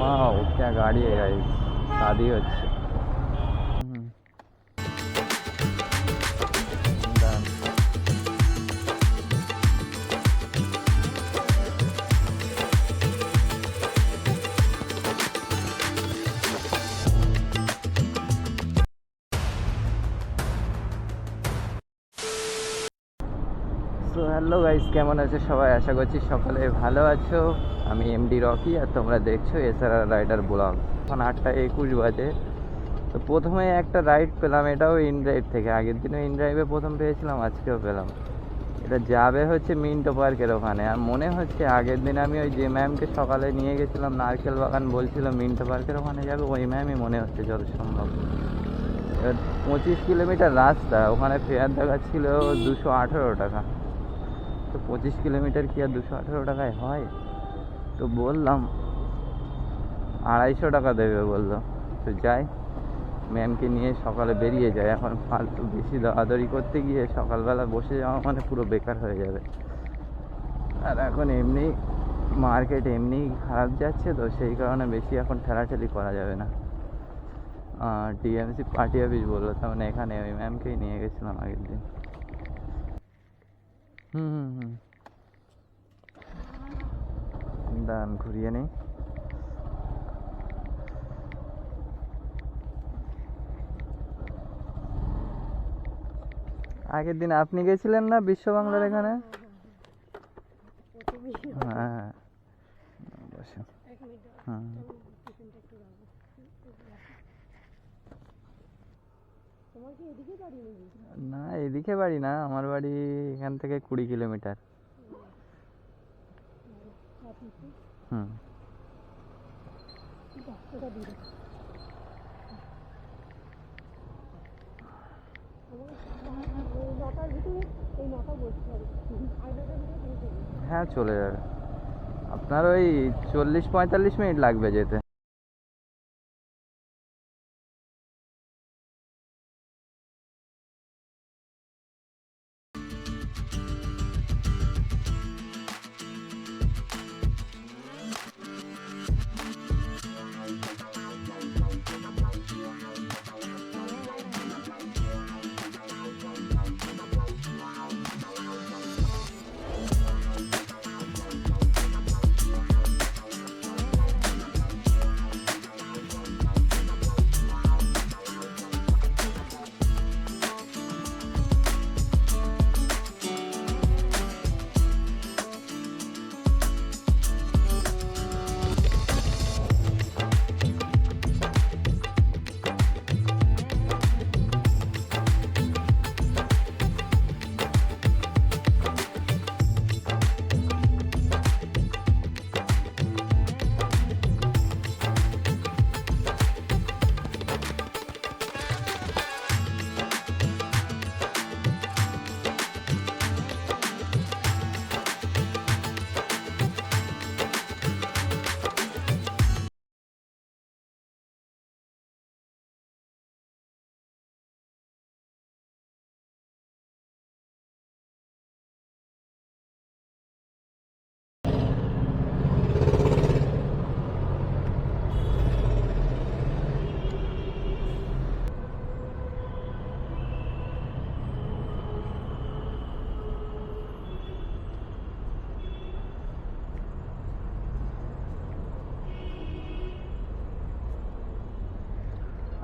वाह क्या गाड़ी है गाइस, शादी হচ্ছে। সো হ্যালো গাইস, কেমন আছো সবাই? আশা করছি সকালে ভালো আছো। আমি এমডি রকি আর তোমরা দেখছো এসআরআর রাইডার ব্লগ। এখন 8:21 বাজে। তো প্রথমে একটা রাইড পেলাম, এটাও ইন ড্রাইভ থেকে। আগের দিনও ইন ড্রাইভে প্রথম পেয়েছিলাম, আজকেও পেলাম। এটা যাবে হচ্ছে মিন্টো পার্কের ওখানে। আর মনে হচ্ছে আগের দিন আমি ওই যে ম্যামকে সকালে নিয়ে গেছিলাম নারকেল বাগান, বলছিল মিন্টো পার্কের ওখানে যাবে, ওই ম্যামই মনে হচ্ছে যত সম্ভব। 25 কিলোমিটার রাস্তা, ওখানে ফেয়ার দেখাচ্ছিল 218 টাকা। তো 25 কিলোমিটার কি আর 218 টাকায় হয়? তো বললাম 250 টাকা দেবে বললো। তো যাই, ম্যামকে নিয়ে সকালে বেরিয়ে যায়। এখন ফালতু বেশি দৌড়াদৌড়ি করতে গিয়ে সকালবেলা বসে যাওয়া মানে পুরো বেকার হয়ে যাবে। আর এখন এমনি মার্কেট এমনি খারাপ যাচ্ছে, তো সেই কারণে বেশি এখন ঠেলাঠেলি করা যাবে না। টিএমসি পার্টি অফিস বললো, তার মানে এখানে ওই ম্যামকেই নিয়ে গেছিলাম আগের দিন। দাঁড়ান ঘুরিয়ে নেই। আগের দিন আপনি গেছিলেন না বিশ্ব বাংলার এখানে? হ্যাঁ বসে। না এদিকে বাড়ি না, আমার বাড়ি এখান থেকে 20 কিলোমিটার। হ্যাঁ চলে যাবে, আপনার ওই 40-45 মিনিট লাগবে যেতে।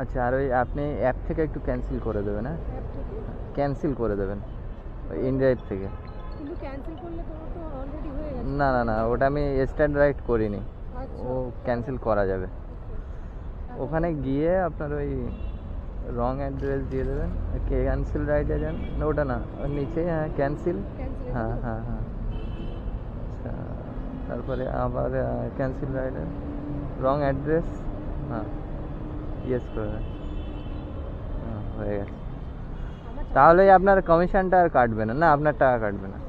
আচ্ছা, আর ওই আপনি অ্যাপ থেকে একটু ক্যান্সেল করে দেবেন। হ্যাঁ ক্যান্সেল করে দেবেন ওই ইনড্রাইভ থেকে। না না না, ওটা আমি স্ট্যান্ড রাইট করিনি, ও ক্যান্সেল করা যাবে। ওখানে গিয়ে আপনার ওই রং অ্যাড্রেস দিয়ে দেবেন, ক্যান্সেল রাইডে যান। না ওটা না, ওর নিচে হ্যাঁ ক্যান্সেল। হ্যাঁ হ্যাঁ হ্যাঁ আচ্ছা, তারপরে আবার ক্যান্সেল রাইডে রং অ্যাড্রেস, হ্যাঁ ইয়েস করে দেন। হ্যাঁ হয়ে গেছে। তাহলেই আপনার কমিশনটা আর কাটবে না। না আপনার টাকা কাটবে না।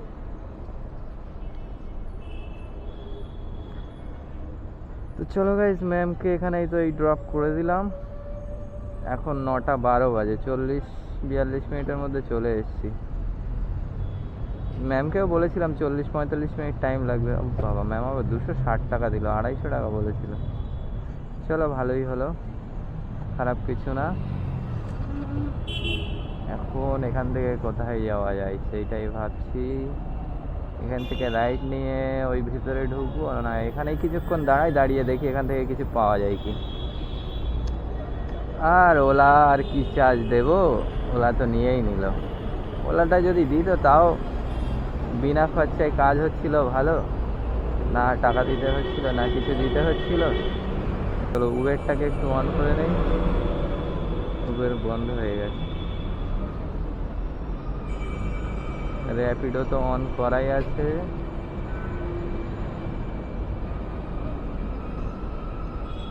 তো চলো গাইজ, ম্যামকে এখানেই তো এই ড্রপ করে দিলাম। এখন 9:12 বাজে, 40-42 মিনিটের মধ্যে চলে এসেছি। ম্যামকেও বলেছিলাম 40-45 মিনিট টাইম লাগবে। বাবা, ম্যাম আবার 260 টাকা দিল, 250 টাকা বলেছিল। চলো ভালোই হলো, খারাপ কিছু না। এখন এখান থেকে কোথায় যাওয়া যায় সেইটাই ভাবছি। এখান থেকে রাইট নিয়ে ওই ভিতরে ঢুকবো না এখানে কিছুক্ষণ দাঁড়িয়ে দেখি এখান থেকে কিছু পাওয়া যায় কি। আর ওলা আর কি চার্জ দেবো, ওলা তো নিয়েই নিল। ওলাটা যদি দিত তাও বিনা খরচায় কাজ হচ্ছিল ভালো, না টাকা দিতে হচ্ছিল না কিছু দিতে হচ্ছিল। চলো উবেরটাকে একটু অন করে নেই, উবের বন্ধ হয়ে গেছে। র্যাপিডো তো অন করাই আছে।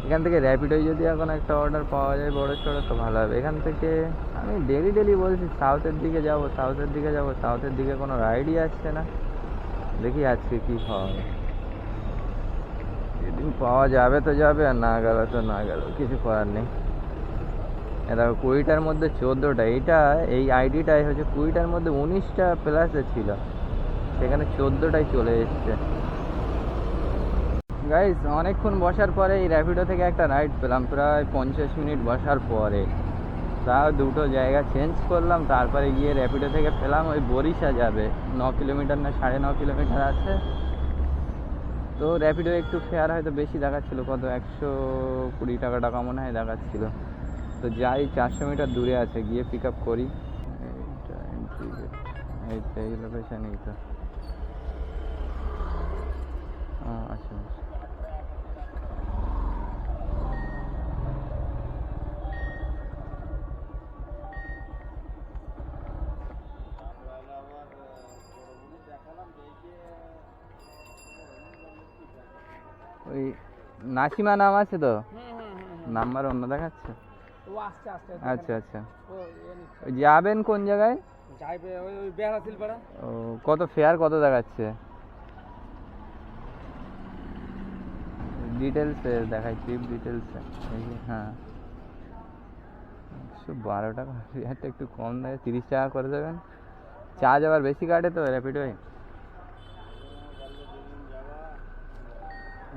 এখান থেকে র্যাপিডোয় যদি এখন একটা অর্ডার পাওয়া যায় বড় সড়ো তো ভালো হবে। এখান থেকে আমি ডেলি বলছি সাউথের দিকে যাব, সাউথের দিকে কোনো রাইডই আসছে না। দেখি আজকে কি হয়, যেদিন পাওয়া যাবে তো যাবে, আর না গেল তো না গেল, কিছু করার নেই। দেখো 20টার মধ্যে 14টা, এই আইডিটাই হচ্ছে 20টার মধ্যে 19টা প্লাসে ছিল, সেখানে 14টাই চলে এসছে। গাইস অনেকক্ষণ বসার পরে এই র্যাপিডো থেকে একটা রাইড পেলাম, প্রায় 50 মিনিট বসার পরে। তাও দুটো জায়গা চেঞ্জ করলাম, তারপরে গিয়ে র্যাপিডো থেকে পেলাম ওই বরিশা যাবে, 9 কিলোমিটার না 9.5 কিলোমিটার আছে। তো র্যাপিডো একটু ফেয়ার হয়তো বেশি দেখাচ্ছিল, কত 120 টাকা মনে হয় দেখাচ্ছিল। তো যাই 400 মিটার দূরে আছে, গিয়ে পিক আপ করি। এইটা এন্ট্রি গেট, এই লোকেশন, এই তো আচ্ছা। ওই নাসিমা নাম আছে তো, নাম্বার অন্য দেখাচ্ছে। আচ্ছা আচ্ছা, যাবেন কোন জায়গায়? ও কত ফেয়ার কত দেখাচ্ছে? ডিটেলসে দেখাই, ট্রিপ ডিটেলসে। হ্যাঁ 112 টাকা, ফেয়ারটা একটু কম দেয়, 30 টাকা করে দেবেন। চার্জ আবার বেশি কাটে তো র্যাপিডোয়।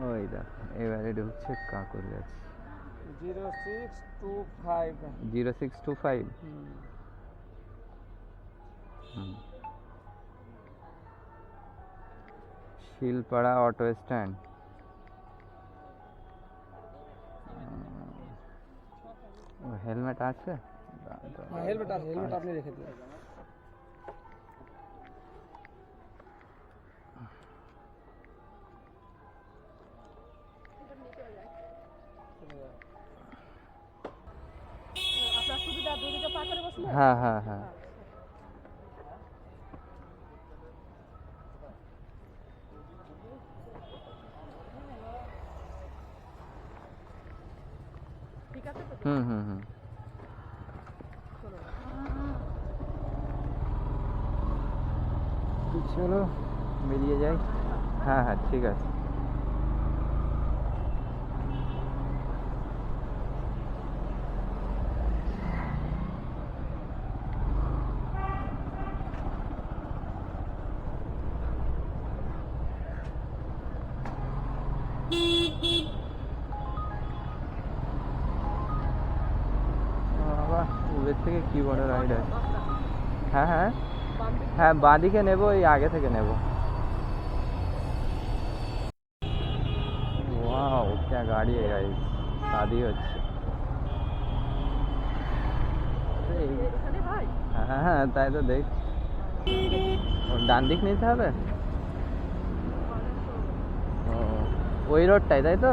ওই দেখো এবারে ঢুকছে, কাকুর যাচ্ছে 0625। Shilpara auto stand. হেলমেট আছে? হেলমেট আছে, হেলমেট আপনি রেখে দিন। আপনার সুবিধা দুদিকে পা করে বসলে? হ্যাঁ হ্যাঁ হ্যাঁ। ঠিক আছে তো? হুম। চলো বেরিয়ে যাই। হ্যাঁ হ্যাঁ ঠিক আছে। বাবা উবের থেকে কি বড় রাইড আছে। হ্যাঁ বাঁদিকে নেবো, এই আগে থেকে নেবো। वाओ क्या गाड़ी है गाइस, शादी হচ্ছে। হ্যাঁ তাই তো দেখ, ডান দিক নিতে হবে। ও ওই রোডটাই তাই তো।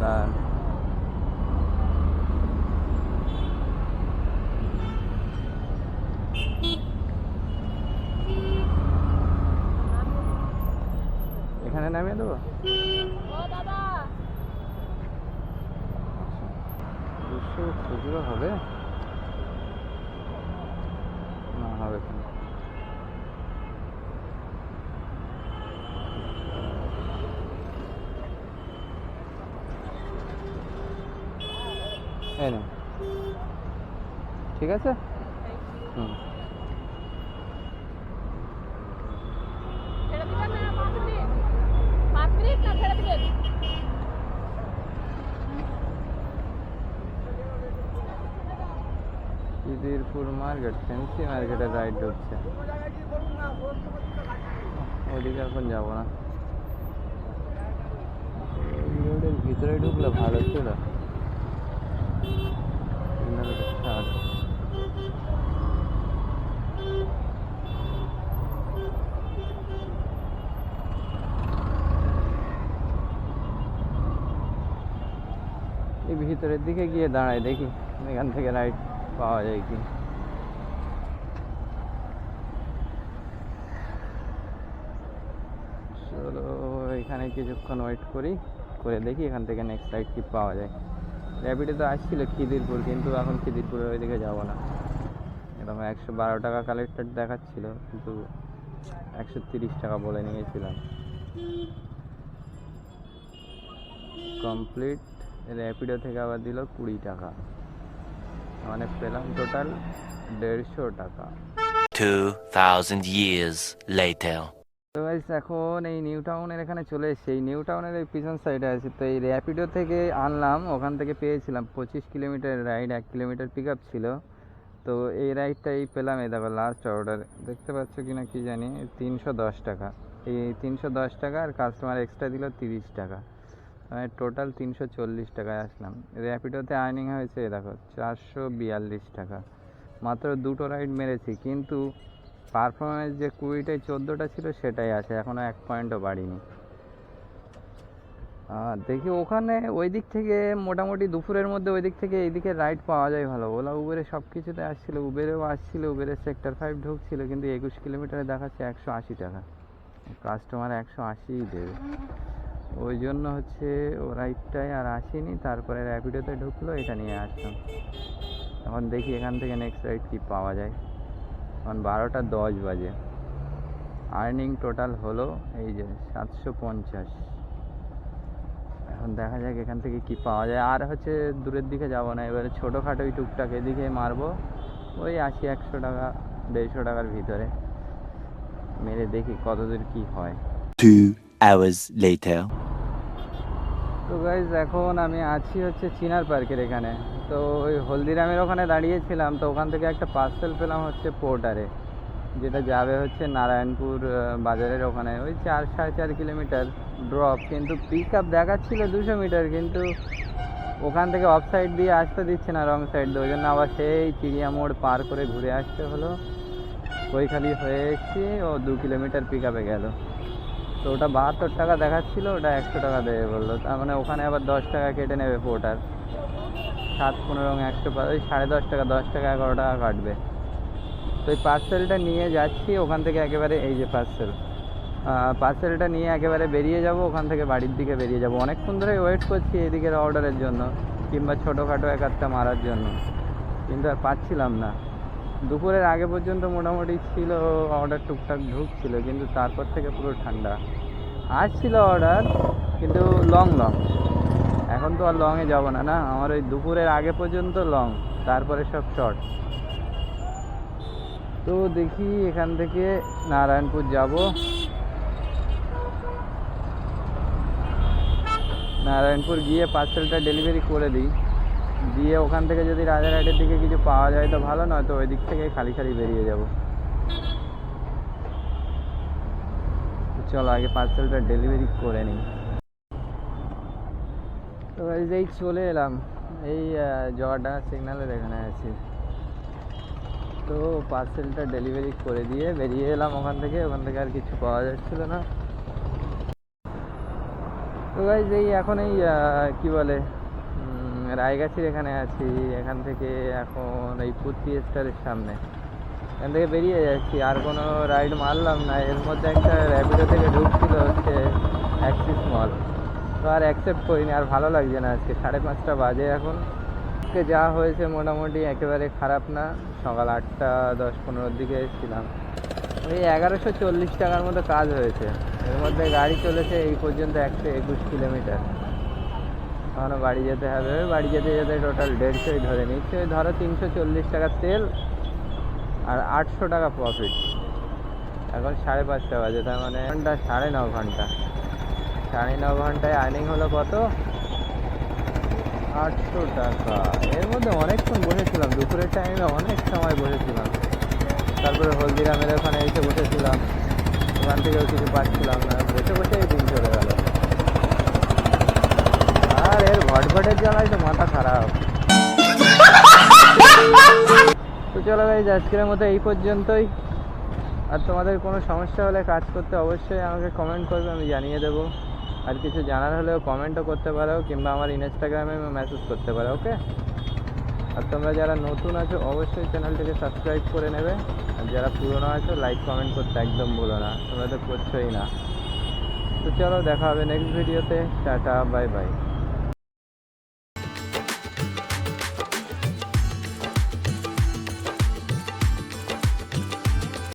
দাঁড়ান এখানে নামিয়ে দেবো। 200 খুচরো হবে না, হবে কেন? এই না, ঠিক আছে। হুম খিদিরপুর মার্কেট, ফ্যান্সি মার্কেটের রাইড ঢুকছে। ওদিকে এখন যাবো না, এই রোডের ভিতরে ঢুকলে ভালো ছিল। এই ভিতরের দিকে গিয়ে দাঁড়াই, দেখি এখান থেকে রাইড পাওয়া যায় কি। চলো এখানে কিছুক্ষণ ওয়েট করি, করে দেখি এখান থেকে নেক্সট রাইড কি পাওয়া যায়। র্যাপিডে তো আসছিল খিদিরপুর, কিন্তু এখন খিদিরপুরের ওইদিকে যাবো না। এরকম 112 টাকা কালেক্টেড দেখাচ্ছিল, কিন্তু 130 টাকা বলে নিয়েছিলাম। কমপ্লিট র্যাপিডো থেকে আবার দিল 20 টাকা, মানে পেলাম টোটাল 150 টাকা। 2000 years later. তো গাইস এখন এই নিউ টাউনের এখানে চলে এসেছি। এই নিউ টাউনের এই পিছন সাইডে আছি। তো এই র্যাপিডো থেকে আনলাম, ওখান থেকে পেয়েছিলাম 25 kilometre ride, 1 kilometre pick up ছিল। তো এই রাইডটাই পেলাম। এই দেখো লাস্ট অর্ডার, দেখতে পাচ্ছ কি না কি জানি, 310 টাকা। এই 310 টাকা আর কাস্টমার এক্সট্রা দিল 30 টাকা, মানে টোটাল 340 টাকায় আসলাম। র্যাপিডোতে আর্নিং হয়েছে দেখো 442 টাকা। মাত্র দুটো রাইড মেরেছি, কিন্তু পারফরমেন্স যে 20টায় 14টা ছিল সেটাই আছে, এখনও 1 পয়েন্টও বাড়িনি। দেখি ওখানে ওই দিক থেকে মোটামুটি দুপুরের মধ্যে ওই দিক থেকে এইদিকে রাইড পাওয়া যায় ভালো। ওলা উবেরে সব কিছুতে আসছিলো, উবেরেও আসছিলো, উবেরের সেক্টর 5 ঢুকছিল, কিন্তু 21 কিলোমিটারে দেখাচ্ছে 180 টাকা। কাস্টমার 180 দেবে, ওই জন্য হচ্ছে ও রাইডটায় আর আসিনি। তারপরে র্যাপিডোতে ঢুকলো, এটা নিয়ে আসলাম। এখন দেখি এখান থেকে নেক্সট রাইড কী পাওয়া যায়। এখন 12টা 10 বাজে, আর্নিং টোটাল হলো এই যে 750। এখন দেখা যাক এখান থেকে কি পাওয়া যায়। আর হচ্ছে দূরের দিকে যাব না, এবারে ছোটোখাটোই টুকটাক এদিকে মারবো, ওই 80-100 টাকা 150 টাকার ভিতরে মেরে দেখি কতদূর কি হয়। 2 hours later. তো গাইজ এখন আমি আছি হচ্ছে চিনার পার্কের এখানে। তো ওই হলদিরামের ওখানে দাঁড়িয়েছিলাম, তো ওখান থেকে একটা পার্সেল পেলাম হচ্ছে পোর্টারে, যেটা যাবে হচ্ছে নারায়ণপুর বাজারের ওখানে। ওই 4-4.5 কিলোমিটার ড্রপ, কিন্তু পিক আপ দেখাচ্ছিল 200 মিটার, কিন্তু ওখান থেকে অফ সাইড দিয়ে আসতে দিচ্ছে না, রং সাইড দিয়ে। ওই জন্য আবার সেই চিড়িয়া মোড় পার করে ঘুরে আসতে হলো। ওইখালি হয়ে এসেছি, ও 2 কিলোমিটার পিক আপে গেল। তো ওটা 72 টাকা দেখাচ্ছিল, ওটা 100 টাকা দেবে বললো। তার মানে ওখানে আবার 10 টাকা কেটে নেবে পোর্টার। 7-15 100, ওই 10.5 টাকা, 10 টাকা 11 টাকা কাটবে। তো এই পার্সেলটা নিয়ে যাচ্ছি ওখান থেকে একেবারে, এই যে পার্সেলটা নিয়ে একেবারে বেরিয়ে যাব, ওখান থেকে বাড়ির দিকে বেরিয়ে যাব। অনেকক্ষণ ধরে ওয়েট করছি এদিকের অর্ডারের জন্য, কিংবা ছোটোখাটো এক আধটা মারার জন্য, কিন্তু আর পাচ্ছিলাম না। দুপুরের আগে পর্যন্ত মোটামুটি ছিল অর্ডার, টুকটাক ঢুকছিল, কিন্তু তারপর থেকে পুরো ঠান্ডা। আসছিল অর্ডার, কিন্তু লং। এখন তো আর লংয়ে যাব না, না আমার ওই দুপুরের আগে পর্যন্ত লং, তারপরে সব শর্ট। তো দেখি এখান থেকে নারায়ণপুর যাব। নারায়ণপুর গিয়ে পার্সেলটা ডেলিভারি করে দিই, দিয়ে ওখান থেকে যদি রাজারহাটের দিকে কিছু পাওয়া যায় তো ভালো, নয় তো ওই দিক থেকে খালি বেরিয়ে যাব। চলো আগে পার্সেলটা ডেলিভারি করে নিই। তো এই চলে এলাম, এই জগাডাঙ্গা সিগন্যালের এখানে আছি। তো পার্সেলটা ডেলিভারি করে দিয়ে বেরিয়ে এলাম ওখান থেকে আর কিছু পাওয়া যাচ্ছিল না। তো গাইজ এই এখন এই কী বলে রায়গাছির এখানে আছি। এখান থেকে এখন এই পুত্তি স্টারের সামনে, এখান থেকে বেরিয়ে যাচ্ছি। আর কোনো রাইড মারলাম না। এর মধ্যে একটা র্যাপিডো থেকে ঢুকছিল হচ্ছে অ্যাক্সিস মল, তো আর অ্যাকসেপ্ট করিনি, আর ভালো লাগছে না। আজকে 5:30 বাজে এখন। যা হয়েছে মোটামুটি একেবারে খারাপ না। সকাল 8টা 10-15 দিকে এসেছিলাম, ওই 1140 টাকার মতো কাজ হয়েছে। এর মধ্যে গাড়ি চলেছে এই পর্যন্ত 121 কিলোমিটার। এখনও বাড়ি যেতে হবে। বাড়ি যেতে টোটাল 150 ধরে নিচ্ছে। ওই ধরো 340 টাকা তেল আর 800 টাকা প্রফিট। এখন 5:30 বাজে, তার মানে ঘন্টা 9.5 ঘন্টা। 9.5 ঘন্টায় আর্নিং হলো কত? 800 টাকা। এর মধ্যে অনেকক্ষণ বসেছিলাম, দুপুরের টাইমে অনেক সময় বসেছিলাম। তারপরে হলদিরামের ওখানে এসে বসেছিলাম, ওখান থেকেও কিছু পাচ্ছিলাম না, বসে বসেই দিন চলে গেল। আর এর ঘটঘটের জ্বালায় তো মাথা খারাপ। তো চলো গাইজ, আজকের মতো এই পর্যন্তই। আর তোমাদের কোনো সমস্যা হলে কাজ করতে অবশ্যই আমাকে কমেন্ট করবে, আমি জানিয়ে দেবো। আর কিছু জানার হলেও কমেন্টও করতে পারো, কিংবা আমার ইনস্টাগ্রামে মেসেজ করতে পারো, ওকে? আর তোমরা যারা নতুন আছো অবশ্যই চ্যানেলটিকে সাবস্ক্রাইব করে নেবে। আর যারা পুরনো আছো লাইক কমেন্ট করতে একদম ভুলো না, তোমরা তো করছোই না। তো চলো, দেখা হবে নেক্সট ভিডিওতে। Tata, bye bye.